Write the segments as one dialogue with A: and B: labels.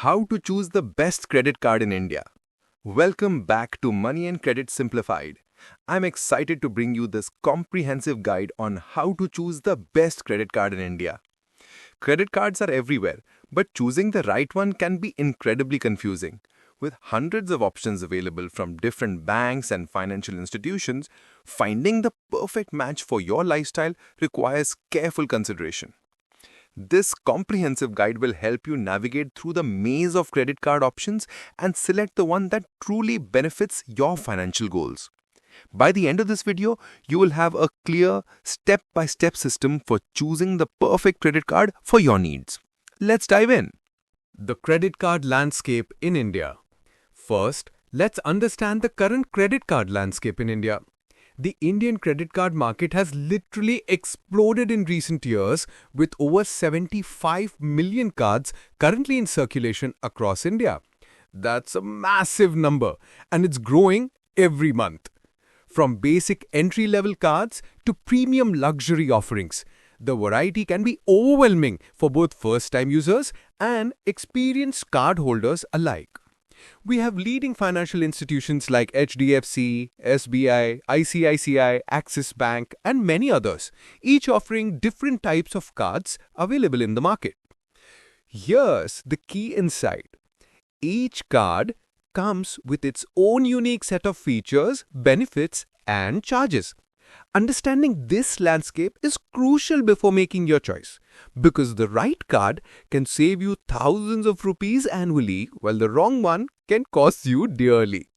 A: How to choose the best credit card in India. Welcome back to Money and Credit Simplified. I'm excited to bring you this comprehensive guide on how to choose the best credit card in India. Credit cards are everywhere, but choosing the right one can be incredibly confusing. With hundreds of options available from different banks and financial institutions, finding the perfect match for your lifestyle requires careful consideration. This comprehensive guide will help you navigate through the maze of credit card options and select the one that truly benefits your financial goals. By the end of this video, you will have a clear step-by-step system for choosing the perfect credit card for your needs. Let's dive in.
B: The credit card landscape in India. First, let's understand the current credit card landscape in India. The Indian credit card market has literally exploded in recent years with over 75 million cards currently in circulation across India. That's a massive number, and it's growing every month. From basic entry-level cards to premium luxury offerings, the variety can be overwhelming for both first-time users and experienced cardholders alike. We have leading financial institutions like HDFC, SBI, ICICI, Axis Bank, and many others, each offering different types of cards available in the market. Here's the key insight. Each card comes with its own unique set of features, benefits, and charges. Understanding this landscape is crucial before making your choice, because the right card can save you thousands of rupees annually, while the wrong one can cost you dearly.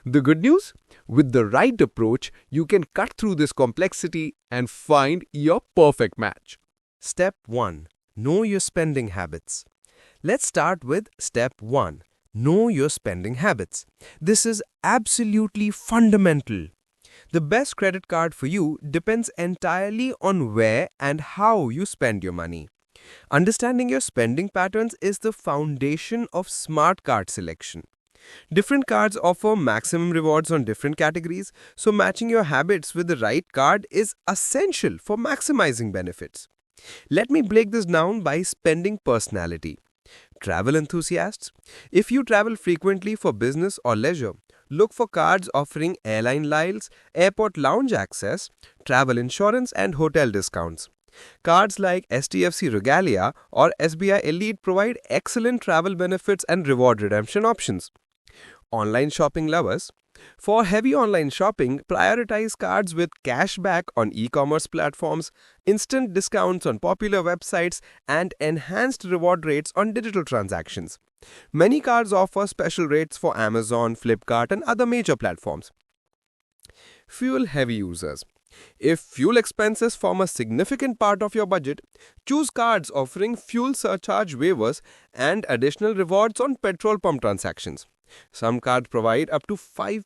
B: The good news? With the right approach, you can cut through this complexity and find your perfect match.
C: Step 1. Know your spending habits. Let's start with Step 1. Know your spending habits. This is absolutely fundamental. The best credit card for you depends entirely on where and how you spend your money. Understanding your spending patterns is the foundation of smart card selection. Different cards offer maximum rewards on different categories, so matching your habits with the right card is essential for maximizing benefits. Let me break this down by spending personality. Travel enthusiasts. If you travel frequently for business or leisure, look for cards offering airline miles, airport lounge access, travel insurance, and hotel discounts. Cards like STFC Regalia or SBI Elite provide excellent travel benefits and reward redemption options. Online shopping lovers. For heavy online shopping, prioritize cards with cashback on e-commerce platforms, instant discounts on popular websites, and enhanced reward rates on digital transactions. Many cards offer special rates for Amazon, Flipkart, and other major platforms. Fuel-heavy users. If fuel expenses form a significant part of your budget, choose cards offering fuel surcharge waivers and additional rewards on petrol pump transactions. Some cards provide up to 5%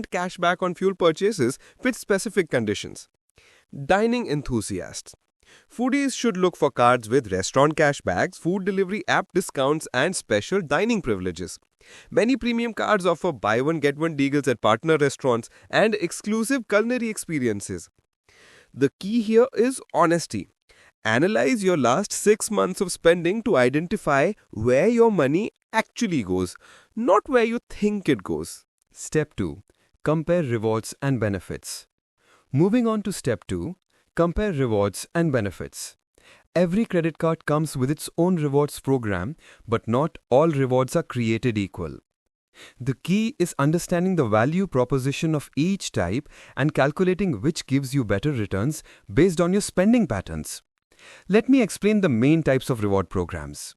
C: cashback on fuel purchases with specific conditions. Dining enthusiasts. Foodies should look for cards with restaurant cashbacks, food delivery app discounts, and special dining privileges. Many premium cards offer buy one get one deals at partner restaurants and exclusive culinary experiences. The key here is honesty. Analyze your last 6 months of spending to identify where your money actually goes, not where you think it goes.
B: Step 2. Compare rewards and benefits. Moving on to Step 2. Compare rewards and benefits. Every credit card comes with its own rewards program, but not all rewards are created equal. The key is understanding the value proposition of each type and calculating which gives you better returns based on your spending patterns. Let me explain the main types of reward programs.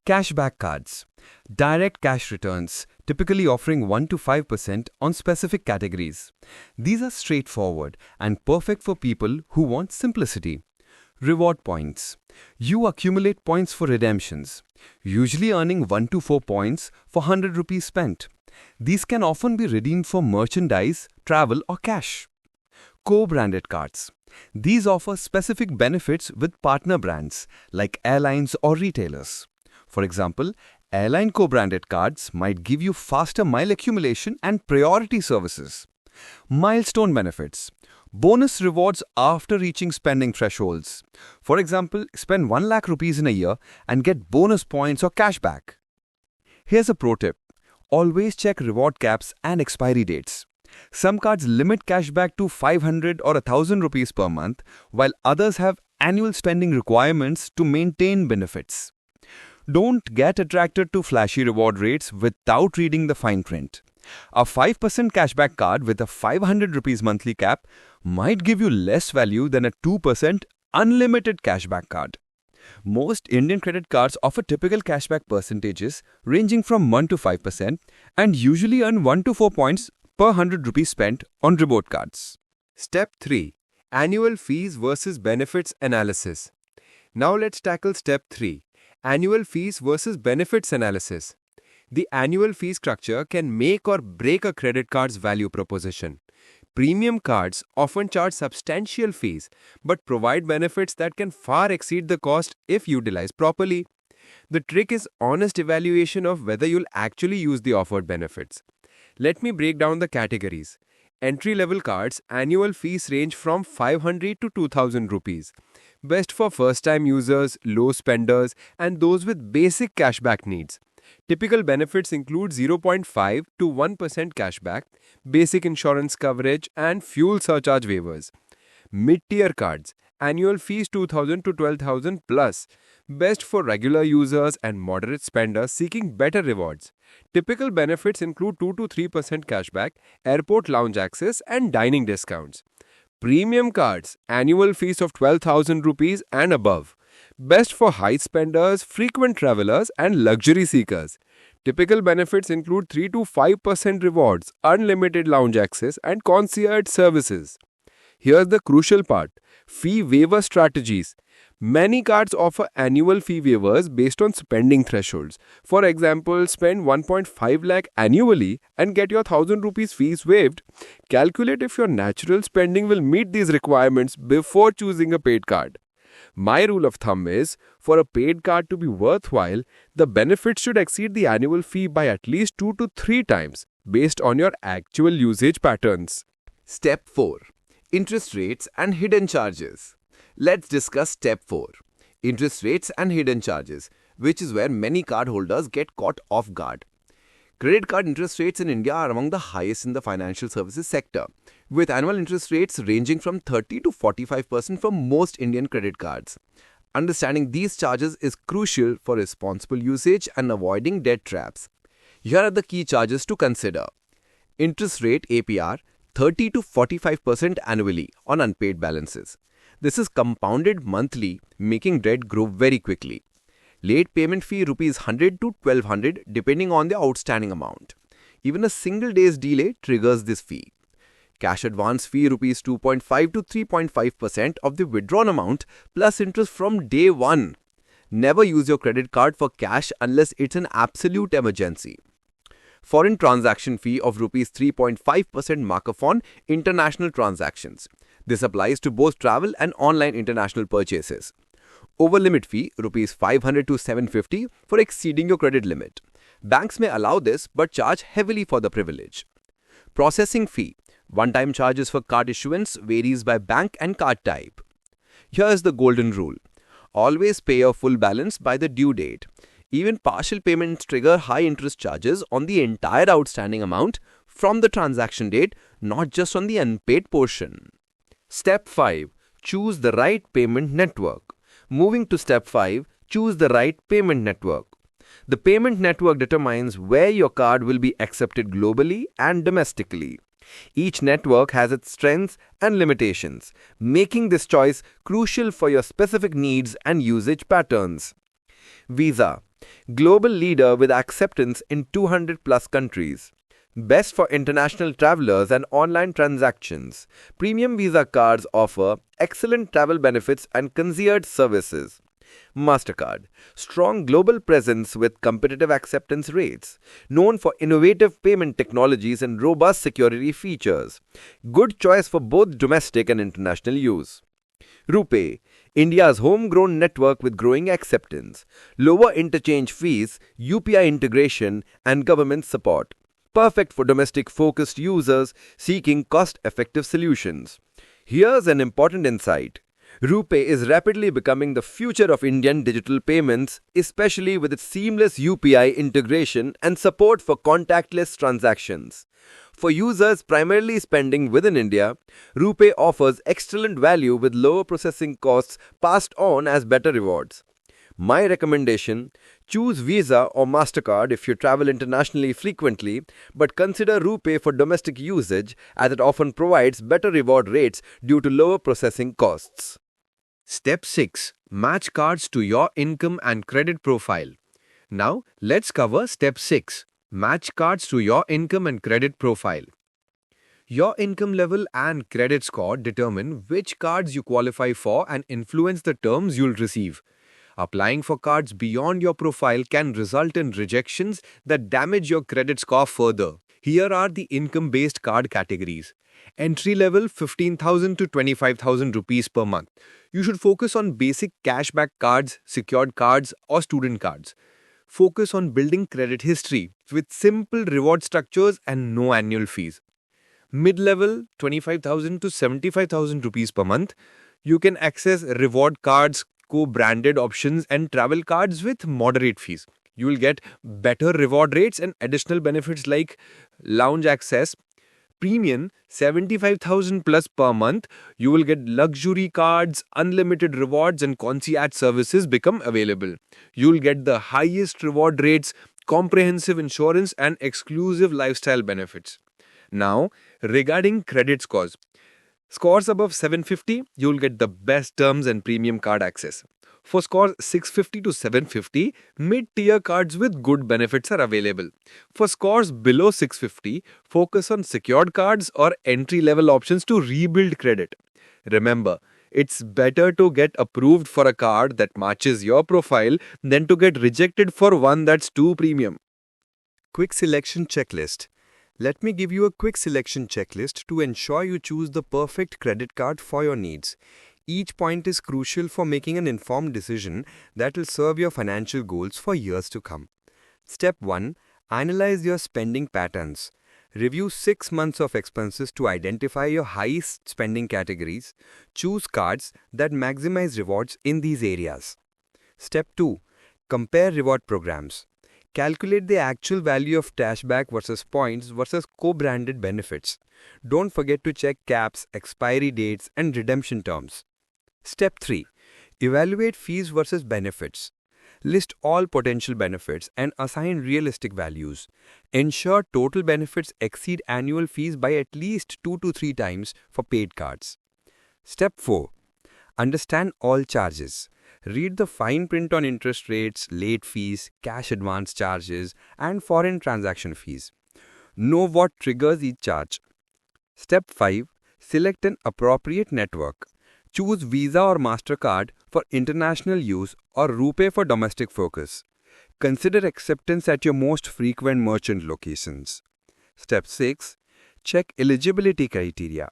B: Cashback cards. Direct cash returns, typically offering 1 to 5% on specific categories. These are straightforward and perfect for people who want simplicity. Reward points. You accumulate points for redemptions, usually earning 1 to 4 points for 100 rupees spent. These can often be redeemed for merchandise, travel, or cash. Co-branded cards. These offer specific benefits with partner brands like airlines or retailers. For example, airline co-branded cards might give you faster mile accumulation and priority services. Milestone benefits. Bonus rewards after reaching spending thresholds. For example, spend 1 lakh rupees in a year and get bonus points or cashback.
A: Here's a pro tip. Always check reward caps and expiry dates. Some cards limit cashback to 500 or 1000 rupees per month, while others have annual spending requirements to maintain benefits. Don't get attracted to flashy reward rates without reading the fine print. A 5% cashback card with a 500 rupees monthly cap might give you less value than a 2% unlimited cashback card. Most Indian credit cards offer typical cashback percentages ranging from 1 to 5% and usually earn 1 to 4 points per 100 rupees spent on reward cards.
C: Step 3. Annual fees versus benefits analysis. Now let's tackle step 3. Annual fees versus benefits analysis. The annual fee structure can make or break a credit card's value proposition. Premium cards often charge substantial fees but provide benefits that can far exceed the cost if utilized properly. The trick is honest evaluation of whether you'll actually use the offered benefits. Let me break down the categories. Entry-level cards, annual fees range from 500 to 2000 rupees. Best for first-time users, low spenders, and those with basic cashback needs. Typical benefits include 0.5 to 1% cashback, basic insurance coverage, and fuel surcharge waivers. Mid-tier cards, annual fees 2000 to 12,000 plus. Best for regular users and moderate spenders seeking better rewards. Typical benefits include 2 to 3% cashback, airport lounge access, and dining discounts. Premium cards, annual fees of 12,000 rupees and above. Best for high spenders, frequent travelers, and luxury seekers. Typical benefits include 3 to 5% rewards, unlimited lounge access, and concierge services. Here's the crucial part: fee waiver strategies. Many cards offer annual fee waivers based on spending thresholds. For example, spend 1.5 lakh annually and get your 1000 rupees fees waived. Calculate if your natural spending will meet these requirements before choosing a paid card. My rule of thumb is, for a paid card to be worthwhile, the benefits should exceed the annual fee by at least 2 to 3 times based on your actual usage patterns.
B: Step 4. Interest rates and hidden charges. Let's discuss Step 4. Interest rates and hidden charges, which is where many cardholders get caught off guard. Credit card interest rates in India are among the highest in the financial services sector, with annual interest rates ranging from 30 to 45% for most Indian credit cards. Understanding these charges is crucial for responsible usage and avoiding debt traps. Here are the key charges to consider. Interest rate APR 30 to 45% annually on unpaid balances. This is compounded monthly, making debt grow very quickly. Late payment fee rupees 100 to 1200 depending on the outstanding amount. Even a single day's delay triggers this fee. Cash advance fee rupees 2.5 to 3.5% of the withdrawn amount plus interest from day one. Never use your credit card for cash unless it's an absolute emergency. Foreign transaction fee of rupees 3.5% markup on international transactions. This applies to both travel and online international purchases. Over limit fee rupees 500 to 750 for exceeding your credit limit. Banks may allow this but charge heavily for the privilege. Processing fee. One-time charges for card issuance varies by bank and card type. Here is the golden rule. Always pay your full balance by the due date. Even partial payments trigger high interest charges on the entire outstanding amount from the transaction date, not just on the unpaid portion. Step 5. Choose the right payment network. Moving to Step 5, choose the right payment network. The payment network determines where your card will be accepted globally and domestically. Each network has its strengths and limitations, making this choice crucial for your specific needs and usage patterns. Visa, global leader with acceptance in 200 plus countries. Best for international travelers and online transactions. Premium Visa cards offer excellent travel benefits and concierge services. Mastercard, strong global presence with competitive acceptance rates. Known for innovative payment technologies and robust security features. Good choice for both domestic and international use. RuPay, India's homegrown network with growing acceptance. Lower interchange fees, UPI integration, and government support. Perfect for domestic-focused users seeking cost-effective solutions. Here's an important insight.
A: RuPay is rapidly becoming the future of Indian digital payments, especially with its seamless UPI integration and support for contactless transactions. For users primarily spending within India, RuPay offers excellent value with lower processing costs passed on as better rewards. My recommendation: choose Visa or Mastercard if you travel internationally frequently, but consider RuPay for domestic usage as it often provides better reward rates due to lower processing costs. Step 6. Match cards to your income and credit profile. Now, let's cover Step 6. Match cards to your income and credit profile. Your income level and credit score determine which cards you qualify for and influence the terms you'll receive. Applying for cards beyond your profile can result in rejections that damage your credit score further. Here are the income-based card categories. Entry level 15,000 to 25,000 rupees per month. You should focus on basic cashback cards, secured cards, or student cards. Focus on building credit history with simple reward structures and no annual fees. Mid-level 25,000 to 75,000 rupees per month. You can access reward cards, co-branded options and travel cards with moderate fees. You will get better reward rates and additional benefits like lounge access. Premium 75,000 plus per month. You will get luxury cards, unlimited rewards and concierge services become available. You will get the highest reward rates, comprehensive insurance and exclusive lifestyle benefits. Now, regarding credit scores. Scores above 750, you will get the best terms and premium card access. For scores 650 to 750, mid-tier cards with good benefits are available. For scores below 650, focus on secured cards or entry-level options to rebuild credit. Remember, it's better to get approved for a card that matches your profile than to get rejected for one that's too premium.
B: Quick selection checklist. Let me give you a quick selection checklist to ensure you choose the perfect credit card for your needs. Each point is crucial for making an informed decision that will serve your financial goals for years to come. Step 1. Analyze your spending patterns. Review 6 months of expenses to identify your highest spending categories. Choose cards that maximize rewards in these areas. Step 2. Compare reward programs. Calculate the actual value of cashback versus points versus co-branded benefits. Don't forget to check caps, expiry dates, and redemption terms. Step 3. Evaluate fees versus benefits. List all potential benefits and assign realistic values. Ensure total benefits exceed annual fees by at least 2 to 3 times for paid cards. Step 4. Understand all charges. Read the fine print on interest rates, late fees, cash advance charges, and foreign transaction fees. Know what triggers each charge. Step 5. Select an appropriate network. Choose Visa or Mastercard for international use or RuPay for domestic focus. Consider acceptance at your most frequent merchant locations. Step 6. Check eligibility criteria.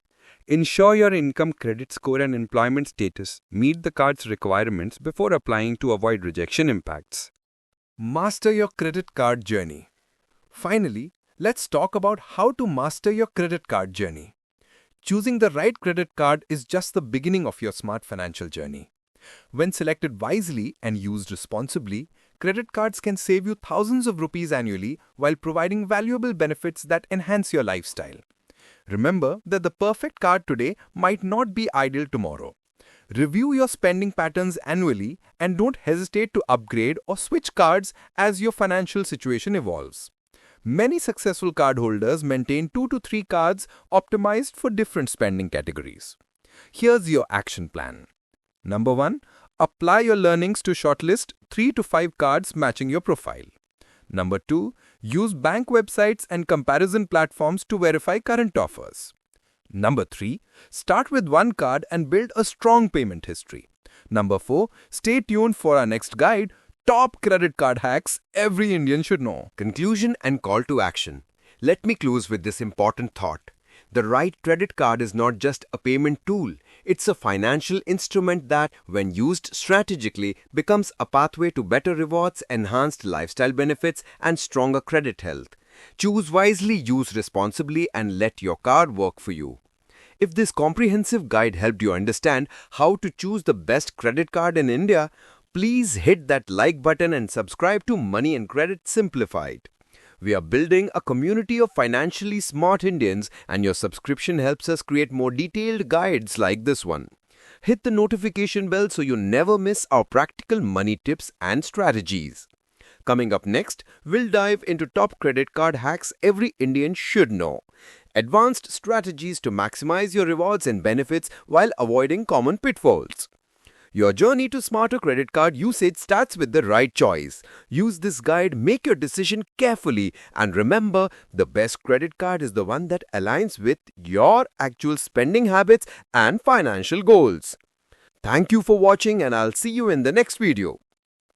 B: Ensure your income, credit score, and employment status meet the card's requirements before applying to avoid rejection impacts.
A: Master your credit card journey. Finally, let's talk about how to master your credit card journey. Choosing the right credit card is just the beginning of your smart financial journey. When selected wisely and used responsibly, credit cards can save you thousands of rupees annually while providing valuable benefits that enhance your lifestyle. Remember that the perfect card today might not be ideal tomorrow. Review your spending patterns annually and don't hesitate to upgrade or switch cards as your financial situation evolves. Many successful cardholders maintain 2 to 3 cards optimized for different spending categories. Here's your action plan. Number 1. Apply your learnings to shortlist 3 to 5 cards matching your profile. Number 2. Use bank websites and comparison platforms to verify current offers. Number 3. Start with one card and build a strong payment history. Number 4. Stay tuned for our next guide, Top Credit Card Hacks Every Indian Should Know.
C: Conclusion and call to action. Let me close with this important thought. The right credit card is not just a payment tool. It's a financial instrument that, when used strategically, becomes a pathway to better rewards, enhanced lifestyle benefits, and stronger credit health. Choose wisely, use responsibly, and let your card work for you.
A: If this comprehensive guide helped you understand how to choose the best credit card in India, please hit that like button and subscribe to Money and Credit Simplified. We are building a community of financially smart Indians, and your subscription helps us create more detailed guides like this one. Hit the notification bell so you never miss our practical money tips and strategies. Coming up next, we'll dive into top credit card hacks every Indian should know. Advanced strategies to maximize your rewards and benefits while avoiding common pitfalls. Your journey to smarter credit card usage starts with the right choice. Use this guide, make your decision carefully, and remember, the best credit card is the one that aligns with your actual spending habits and financial goals. Thank you for watching, and I'll see you in the next video.